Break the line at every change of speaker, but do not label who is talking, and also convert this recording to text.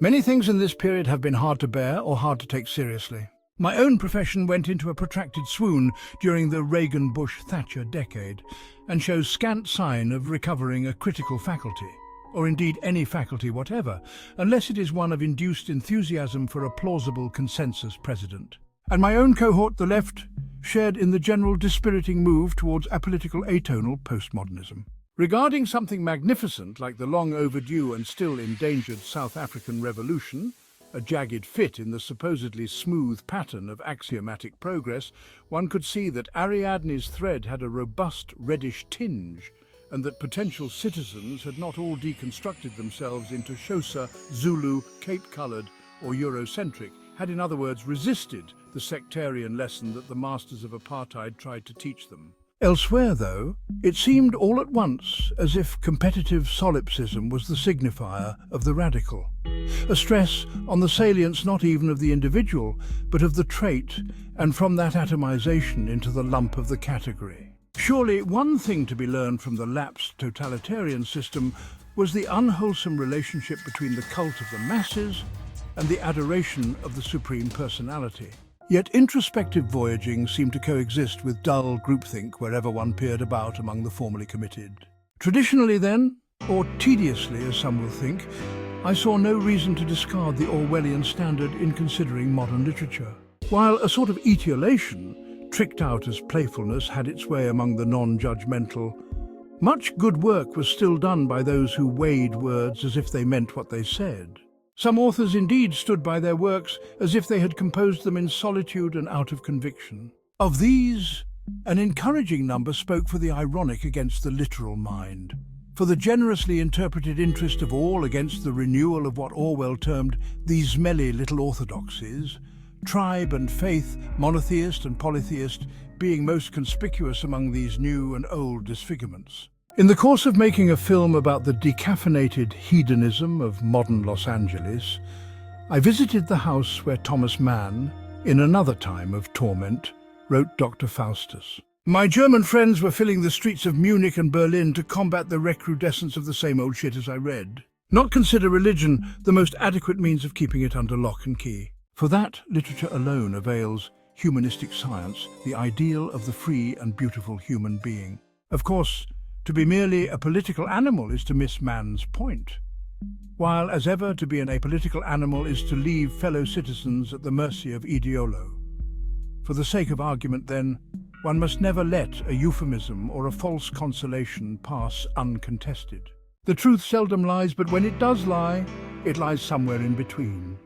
Many things in this period have been hard to bear or hard to take seriously. My own profession went into a protracted swoon during the Reagan-Bush-Thatcher decade and shows scant sign of recovering a critical faculty, or indeed any faculty whatever, unless it is one of induced enthusiasm for a plausible consensus president. And my own cohort, the left, shared in the general dispiriting move towards apolitical atonal postmodernism. Regarding something magnificent like the long-overdue and still endangered South African Revolution, a jagged fit in the supposedly smooth pattern of axiomatic progress, one could see that Ariadne's thread had a robust reddish tinge, and that potential citizens had not all deconstructed themselves into Xhosa, Zulu, Cape-coloured or Eurocentric, had in other words resisted the sectarian lesson that the masters of apartheid tried to teach them. Elsewhere, though, it seemed all at once as if competitive solipsism was the signifier of the radical, a stress on the salience not even of the individual, but of the trait, and from that atomization into the lump of the category. Surely one thing to be learned from the lapsed totalitarian system was the unwholesome relationship between the cult of the masses and the adoration of the supreme personality. Yet introspective voyaging seemed to coexist with dull groupthink wherever one peered about among the formally committed. Traditionally then, or tediously as some will think, I saw no reason to discard the Orwellian standard in considering modern literature. While a sort of etiolation, tricked out as playfulness, had its way among the non-judgmental, much good work was still done by those who weighed words as if they meant what they said. Some authors indeed stood by their works as if they had composed them in solitude and out of conviction. Of these, an encouraging number spoke for the ironic against the literal mind, for the generously interpreted interest of all against the renewal of what Orwell termed these smelly little orthodoxies, tribe and faith, monotheist and polytheist, being most conspicuous among these new and old disfigurements. In the course of making a film about the decaffeinated hedonism of modern Los Angeles, I visited the house where Thomas Mann, in another time of torment, wrote Dr. Faustus. My German friends were filling the streets of Munich and Berlin to combat the recrudescence of the same old shit as I read. Not consider religion the most adequate means of keeping it under lock and key. For that, literature alone avails humanistic science, the ideal of the free and beautiful human being. Of course, to be merely a political animal is to miss man's point, while, as ever, to be an apolitical animal is to leave fellow citizens at the mercy of ideolo. For the sake of argument, then, one must never let a euphemism or a false consolation pass uncontested. The truth seldom lies, but when it does lie, it lies somewhere in between.